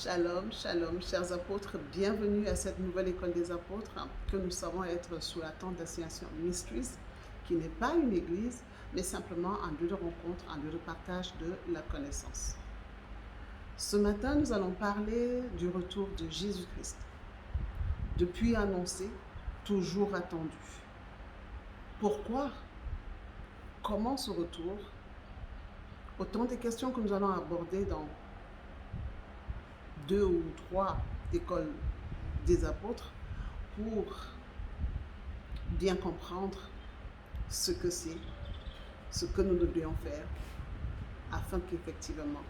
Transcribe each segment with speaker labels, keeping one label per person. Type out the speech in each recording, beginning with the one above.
Speaker 1: Shalom, shalom, chers apôtres, bienvenue à cette nouvelle école des apôtres que nous savons être sous la tente d'Assignation Ministries, qui n'est pas une église, mais simplement un lieu de rencontre, un lieu de partage de la connaissance. Ce matin, nous allons parler du retour de Jésus-Christ. Depuis annoncé, toujours attendu. Pourquoi? Comment ce retour? Autant de questions que nous allons aborder dans 2 ou 3 écoles des apôtres pour bien comprendre ce que c'est, ce que nous devrions faire afin qu'effectivement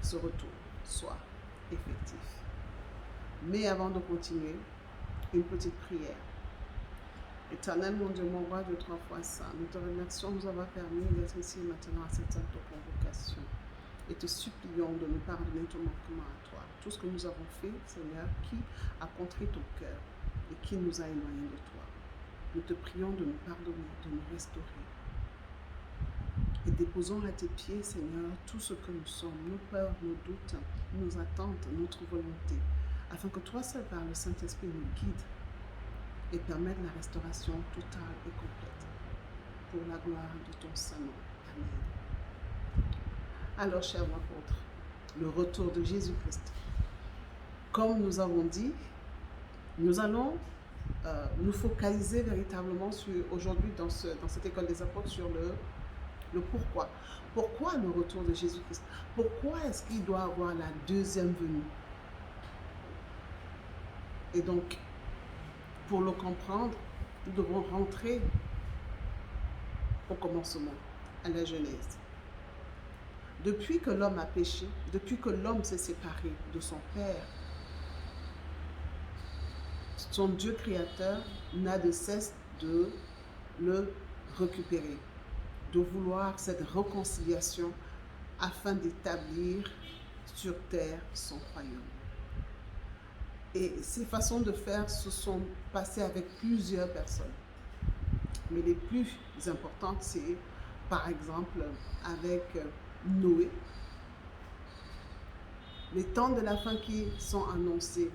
Speaker 1: ce retour soit effectif. Mais avant de continuer, une petite prière. Éternel, mon Dieu, mon roi, Dieu trois fois saint, nous te remercions de nous avoir permis d'être ici maintenant à cette sainte convocation. Et te supplions de nous pardonner tout manquement à toi. Tout ce que nous avons fait, Seigneur, qui a contré ton cœur et qui nous a éloignés de toi. Nous te prions de nous pardonner, de nous restaurer. Et déposons à tes pieds, Seigneur, tout ce que nous sommes, nos peurs, nos doutes, nos attentes, notre volonté, afin que toi seul, par le Saint-Esprit, nous guide et permette la restauration totale et complète. Pour la gloire de ton Saint-Nom. Amen. Alors, chers apôtres, le retour de Jésus-Christ. Comme nous avons dit, nous allons nous focaliser véritablement aujourd'hui dans cette école des apôtres sur le pourquoi. Pourquoi le retour de Jésus-Christ? Pourquoi est-ce qu'il doit avoir la deuxième venue? Et donc, pour le comprendre, nous devons rentrer au commencement, à la Genèse. Depuis que l'homme a péché, depuis que l'homme s'est séparé de son Père, son Dieu créateur n'a de cesse de le récupérer, de vouloir cette réconciliation afin d'établir sur terre son royaume. Et ces façons de faire se sont passées avec plusieurs personnes. Mais les plus importantes, c'est par exemple avec Noé. Les temps de la fin qui sont annoncés,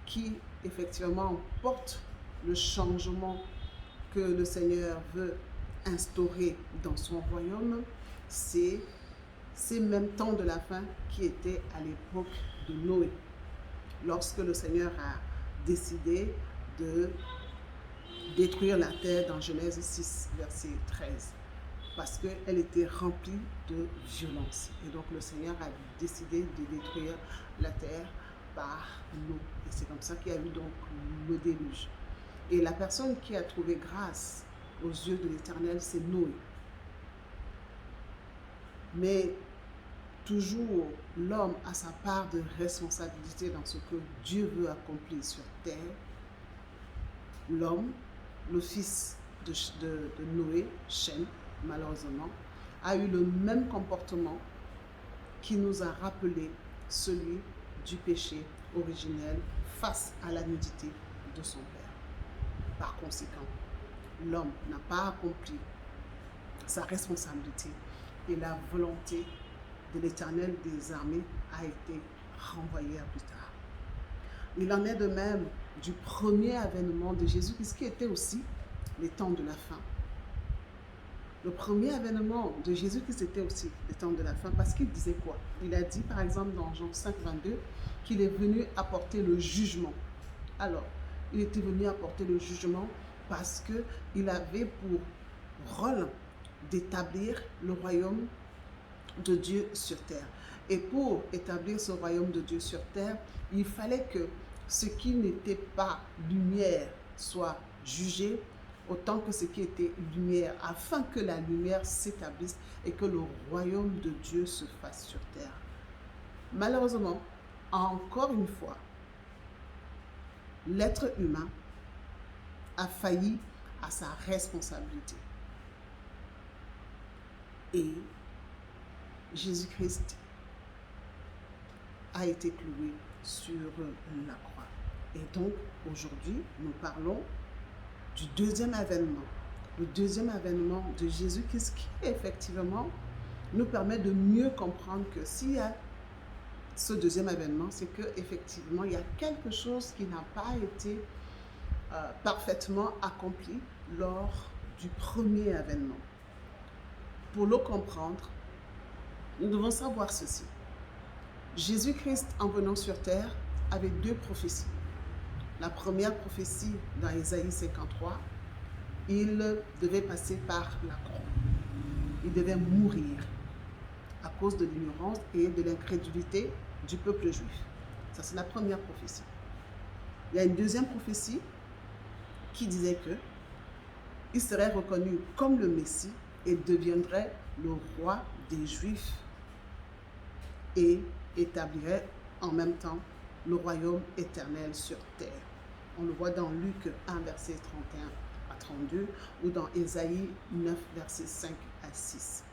Speaker 1: qui effectivement portent le changement que le Seigneur veut instaurer dans son royaume, c'est ces mêmes temps de la fin qui étaient à l'époque de Noé, lorsque le Seigneur a décidé de détruire la terre dans Genèse 6, verset 13, parce qu'elle était remplie de violence. Et donc le Seigneur a décidé de détruire la terre par l'eau. Et c'est comme ça qu'il y a eu donc le déluge. Et la personne qui a trouvé grâce aux yeux de l'Éternel, c'est Noé. Mais toujours, l'homme a sa part de responsabilité dans ce que Dieu veut accomplir sur terre. L'homme, le fils de Noé, Shem, malheureusement, a eu le même comportement qui nous a rappelé celui du péché originel face à la nudité de son père. Par conséquent, l'homme n'a pas accompli sa responsabilité et la volonté de l'Éternel des armées a été renvoyée à plus tard. Il en est de même du premier avènement de Jésus, puisqu'il était aussi les temps de la fin. Le premier avènement de Jésus-Christ était aussi les temps de la fin, parce qu'il disait quoi? Il a dit, par exemple, dans Jean 5, 22, qu'il est venu apporter le jugement. Alors, il était venu apporter le jugement parce qu'il avait pour rôle d'établir le royaume de Dieu sur terre. Et pour établir ce royaume de Dieu sur terre, il fallait que ce qui n'était pas lumière soit jugé, autant que ce qui était lumière, afin que la lumière s'établisse et que le royaume de Dieu se fasse sur terre. Malheureusement, encore une fois, l'être humain a failli à sa responsabilité. Et Jésus-Christ a été cloué sur la croix. Et donc, aujourd'hui, nous parlons du deuxième avènement. Le deuxième avènement de Jésus-Christ qui, effectivement, nous permet de mieux comprendre que s'il y a ce deuxième événement, c'est qu'effectivement, il y a quelque chose qui n'a pas été parfaitement accompli lors du premier événement. Pour le comprendre, nous devons savoir ceci. Jésus-Christ, en venant sur terre, avait deux prophéties. La première prophétie, dans Ésaïe 53, il devait passer par la croix. Il devait mourir à cause de l'ignorance et de l'incrédulité du peuple juif. Ça, c'est la première prophétie. Il y a une deuxième prophétie qui disait que il serait reconnu comme le Messie et deviendrait le roi des Juifs et établirait en même temps le royaume éternel sur terre. On le voit dans Luc 1, verset 31 à 32 ou dans Ésaïe 9, verset 5 à 6.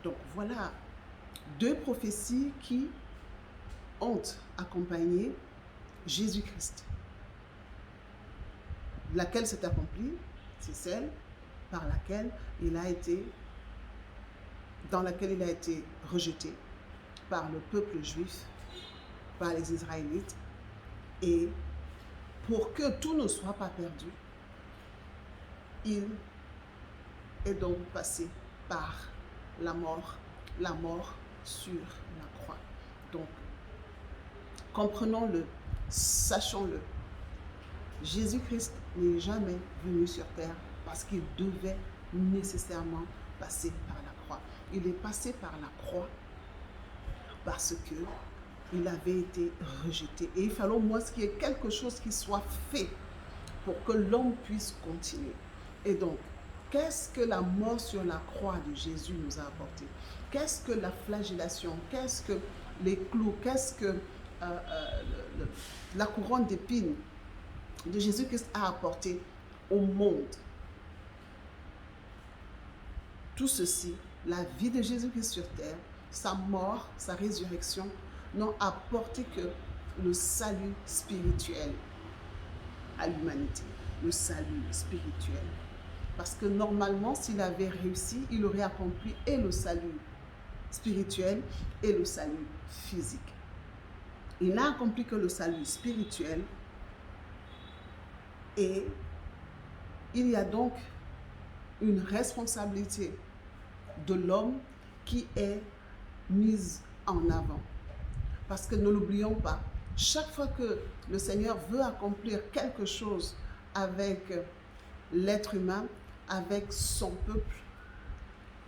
Speaker 1: Donc voilà deux prophéties qui ont accompagné Jésus-Christ. Laquelle s'est accomplie, c'est celle dans laquelle il a été rejeté par le peuple juif, par les Israélites, et pour que tout ne soit pas perdu, il est donc passé par la mort sur la croix. Donc, comprenons-le, sachons-le. Jésus-Christ n'est jamais venu sur terre parce qu'il devait nécessairement passer par la croix. Il est passé par la croix parce qu'il avait été rejeté. Et il fallait au moins qu'il y ait quelque chose qui soit fait pour que l'homme puisse continuer. Et donc, qu'est-ce que la mort sur la croix de Jésus nous a apporté? Qu'est-ce que la flagellation? Qu'est-ce que les clous? Qu'est-ce que la couronne d'épines de Jésus-Christ a apporté au monde? Tout ceci, la vie de Jésus-Christ sur terre, sa mort, sa résurrection, n'ont apporté que le salut spirituel à l'humanité. Le salut spirituel. Parce que normalement, s'il avait réussi, il aurait accompli et le salut spirituel et le salut physique. Il n'a accompli que le salut spirituel. Et il y a donc une responsabilité de l'homme qui est mise en avant. Parce que ne l'oublions pas, chaque fois que le Seigneur veut accomplir quelque chose avec l'être humain, avec son peuple,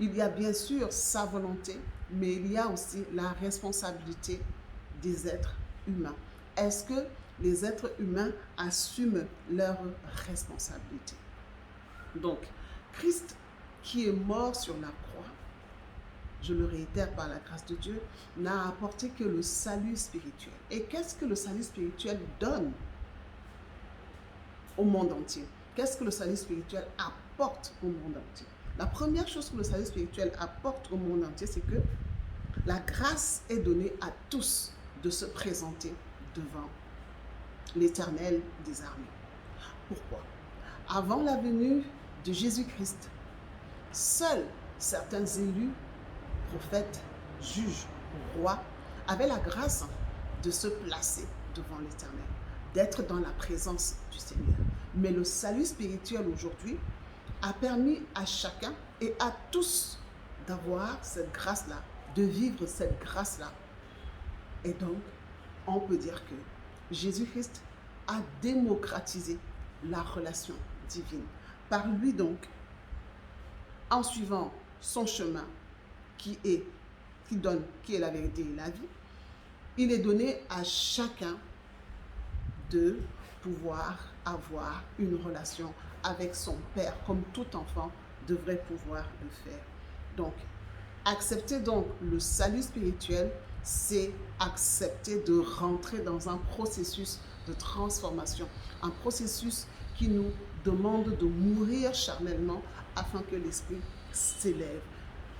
Speaker 1: il y a bien sûr sa volonté, mais il y a aussi la responsabilité des êtres humains. Est-ce que les êtres humains assument leurs responsabilités? Donc, Christ qui est mort sur la croix, je le réitère par la grâce de Dieu, n'a apporté que le salut spirituel. Et qu'est-ce que le salut spirituel donne au monde entier? Qu'est-ce que le salut spirituel apporte au monde entier? La première chose que le salut spirituel apporte au monde entier, c'est que la grâce est donnée à tous de se présenter devant l'Éternel des armées. Pourquoi? Avant la venue de Jésus-Christ, seuls certains élus, prophètes, juges, rois, avaient la grâce de se placer devant l'Éternel, d'être dans la présence du Seigneur. Mais le salut spirituel aujourd'hui a permis à chacun et à tous d'avoir cette grâce-là, de vivre cette grâce-là. Et donc, on peut dire que Jésus-Christ a démocratisé la relation divine. Par lui donc, en suivant son chemin qui est la vérité et la vie, il est donné à chacun de pouvoir avoir une relation avec son Père, comme tout enfant devrait pouvoir le faire. Donc, accepter donc le salut spirituel, c'est accepter de rentrer dans un processus de transformation, un processus qui nous demande de mourir charnellement afin que l'esprit s'élève,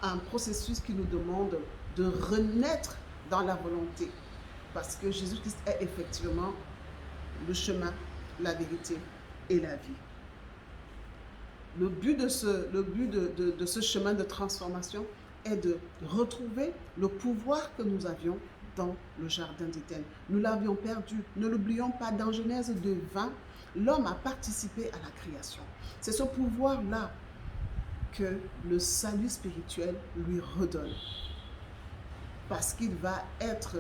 Speaker 1: un processus qui nous demande de renaître dans la volonté, parce que Jésus-Christ est effectivement le chemin, la vérité et la vie. Le but de ce chemin de transformation est de retrouver le pouvoir que nous avions dans le jardin d'Éden. Nous l'avions perdu. Ne l'oublions pas, dans Genèse 2:20, l'homme a participé à la création. C'est ce pouvoir-là que le salut spirituel lui redonne. Parce qu'il va être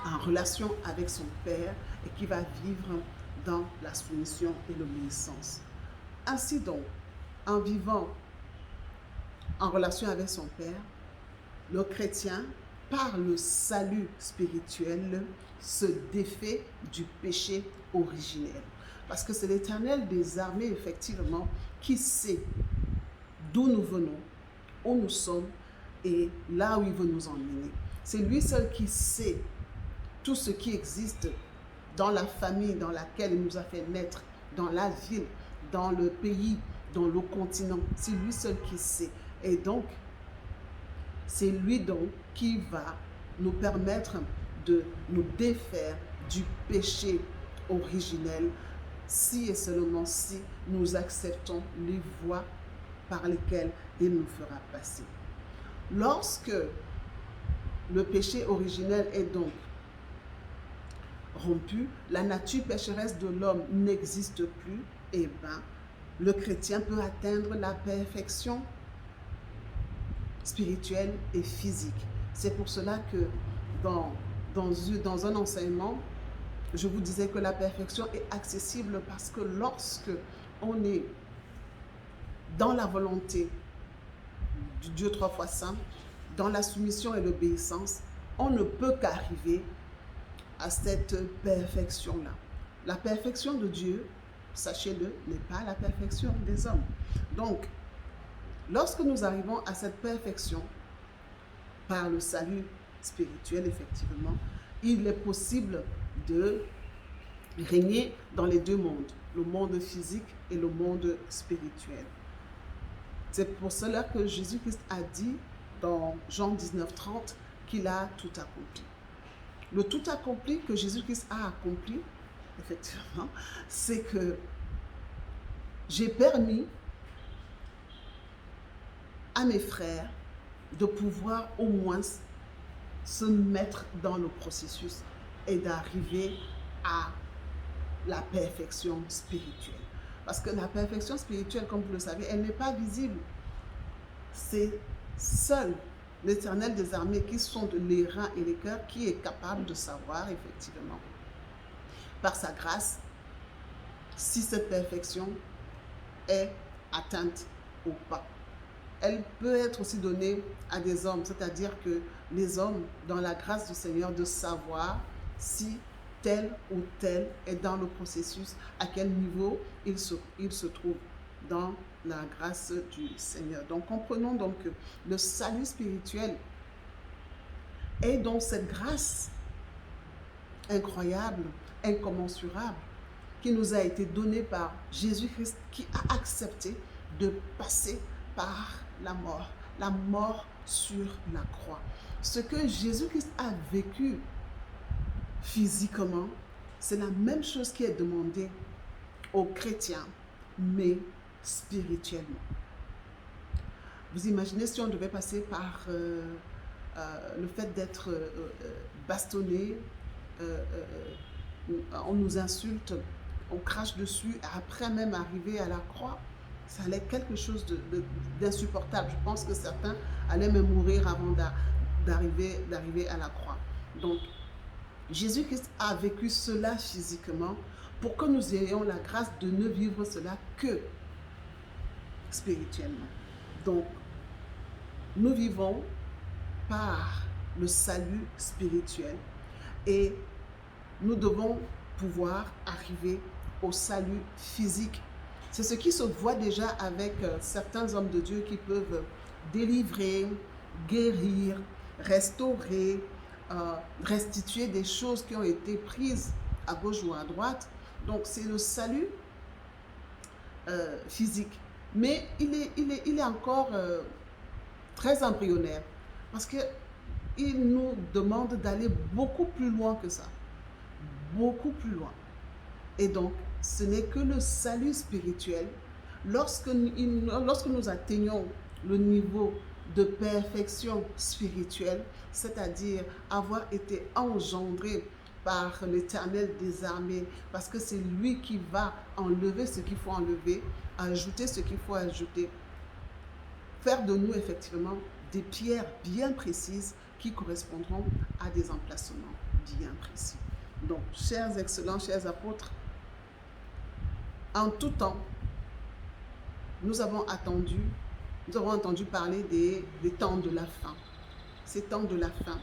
Speaker 1: en relation avec son Père et qu'il va vivre dans la soumission et l'obéissance. Ainsi donc, en vivant en relation avec son Père, le chrétien, par le salut spirituel, se défait du péché originel. Parce que c'est l'Éternel des armées, effectivement, qui sait d'où nous venons, où nous sommes et là où il veut nous emmener. C'est lui seul qui sait tout ce qui existe dans la famille dans laquelle il nous a fait naître, dans la ville, dans le pays, dans le continent. C'est lui seul qui sait. Et donc, c'est lui donc qui va nous permettre de nous défaire du péché originel si et seulement si nous acceptons les voies par lesquelles il nous fera passer. Lorsque le péché originel est donc rompu, la nature pécheresse de l'homme n'existe plus, et bien, le chrétien peut atteindre la perfection spirituelle et physique. C'est pour cela que dans un enseignement, je vous disais que la perfection est accessible parce que lorsque on est dans la volonté du Dieu trois fois saint, dans la soumission et l'obéissance, on ne peut qu'arriver à cette perfection-là. La perfection de Dieu, sachez-le, n'est pas la perfection des hommes. Donc, lorsque nous arrivons à cette perfection, par le salut spirituel, effectivement, il est possible de régner dans les deux mondes, le monde physique et le monde spirituel. C'est pour cela que Jésus-Christ a dit dans Jean 19:30 qu'il a tout accompli. Le tout accompli que Jésus-Christ a accompli, effectivement, c'est que j'ai permis à mes frères de pouvoir au moins se mettre dans le processus et d'arriver à la perfection spirituelle. Parce que la perfection spirituelle, comme vous le savez, elle n'est pas visible. C'est seul l'Éternel des armées qui sonde les reins et les cœurs qui est capable de savoir, effectivement, par sa grâce, si cette perfection est atteinte ou pas. Elle peut être aussi donnée à des hommes, c'est-à-dire que les hommes, dans la grâce du Seigneur, de savoir si tel ou tel est dans le processus, à quel niveau il se trouve dans la grâce du Seigneur. Donc, comprenons donc que le salut spirituel est donc cette grâce incroyable, incommensurable, qui nous a été donnée par Jésus-Christ, qui a accepté de passer par la mort sur la croix. Ce que Jésus-Christ a vécu physiquement, c'est la même chose qui est demandée aux chrétiens, mais spirituellement. Vous imaginez si on devait passer par le fait d'être bastonné, on nous insulte, on crache dessus, et après même arriver à la croix, ça allait être quelque chose d'insupportable. Je pense que certains allaient même mourir avant d'arriver à la croix. Donc, Jésus-Christ a vécu cela physiquement pour que nous ayons la grâce de ne vivre cela que spirituellement. Donc, nous vivons par le salut spirituel et nous devons pouvoir arriver au salut physique. C'est ce qui se voit déjà avec certains hommes de Dieu qui peuvent délivrer, guérir, restaurer, restituer des choses qui ont été prises à gauche ou à droite. Donc, c'est le salut physique. Mais il est encore très embryonnaire parce qu'il nous demande d'aller beaucoup plus loin que ça. Beaucoup plus loin. Et donc, ce n'est que le salut spirituel lorsque nous atteignons le niveau de perfection spirituelle, c'est-à-dire avoir été engendré par l'Éternel des armées, parce que c'est lui qui va enlever ce qu'il faut enlever, ajouter ce qu'il faut ajouter, faire de nous effectivement des pierres bien précises qui correspondront à des emplacements bien précis. Donc, chers excellents, chers apôtres, en tout temps, nous avons entendu parler des temps de la fin. Ces temps de la fin,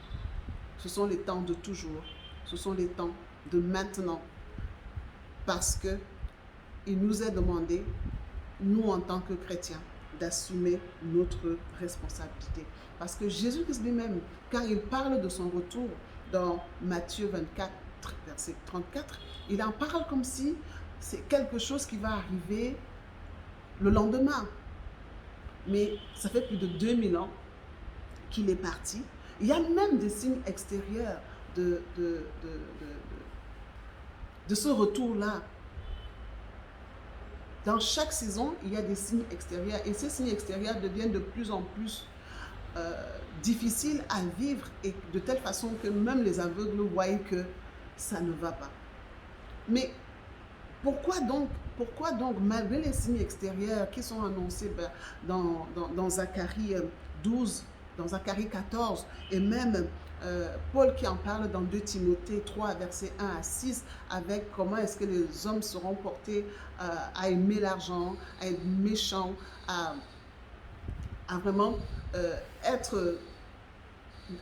Speaker 1: ce sont les temps de toujours, ce sont les temps de maintenant, parce que il nous est demandé, nous en tant que chrétiens, d'assumer notre responsabilité. Parce que Jésus-Christ lui-même, quand il parle de son retour dans Matthieu 24, verset 34, il en parle comme si c'est quelque chose qui va arriver le lendemain. Mais ça fait plus de 2000 ans qu'il est parti. Il y a même des signes extérieurs de ce retour-là. Dans chaque saison, il y a des signes extérieurs et ces signes extérieurs deviennent de plus en plus difficiles à vivre et de telle façon que même les aveugles voient que ça ne va pas. Mais pourquoi donc, malgré les signes extérieurs qui sont annoncés dans Zacharie 12, dans Zacharie 14 et même Paul qui en parle dans 2 Timothée 3, versets 1 à 6, avec comment est-ce que les hommes seront portés à aimer l'argent, à être méchants, à vraiment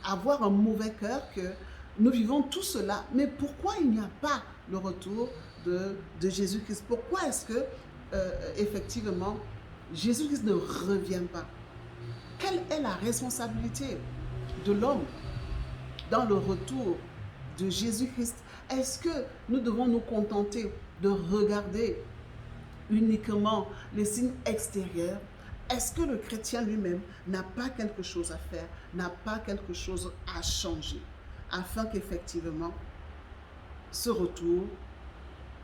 Speaker 1: avoir un mauvais cœur, que nous vivons tout cela. Mais pourquoi il n'y a pas le retour de Jésus-Christ? Pourquoi est-ce que, effectivement, Jésus-Christ ne revient pas? Quelle est la responsabilité de l'homme dans le retour de Jésus-Christ? Est-ce que nous devons nous contenter de regarder uniquement les signes extérieurs? Est-ce que le chrétien lui-même n'a pas quelque chose à faire, n'a pas quelque chose à changer, afin qu'effectivement ce retour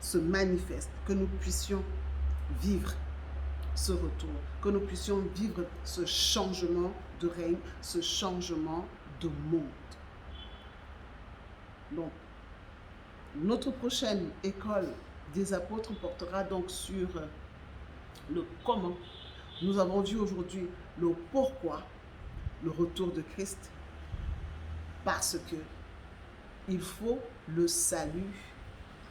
Speaker 1: se manifeste, que nous puissions vivre ce retour, que nous puissions vivre ce changement de règne, ce changement de monde. Donc, notre prochaine école des apôtres portera donc sur le comment. Nous avons vu aujourd'hui le pourquoi, le retour de Christ, parce que il faut le salut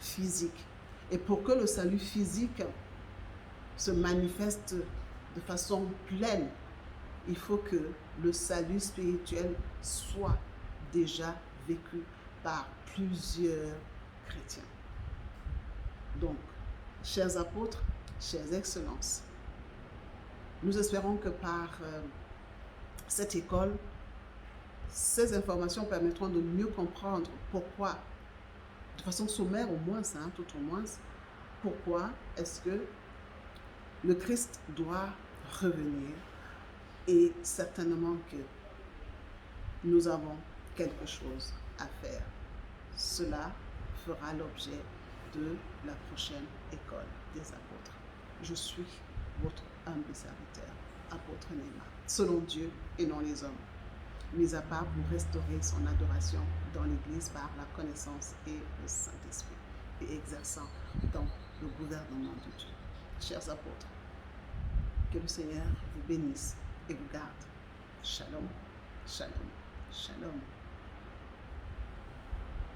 Speaker 1: physique. Et pour que le salut physique se manifeste de façon pleine, il faut que le salut spirituel soit déjà vécu par plusieurs chrétiens. Donc, chers apôtres, chères excellences, nous espérons que par cette école, ces informations permettront de mieux comprendre pourquoi, de façon sommaire au moins, tout au moins, pourquoi est-ce que le Christ doit revenir, et certainement que nous avons quelque chose à faire. Cela fera l'objet de la prochaine école des apôtres. Je suis votre humble serviteur, apôtre Néma, selon Dieu et non les hommes, mis à part pour restaurer son adoration dans l'Église par la connaissance et le Saint-Esprit, et exerçant dans le gouvernement de Dieu. Chers apôtres, que le Seigneur vous bénisse et vous garde. Shalom, shalom, shalom.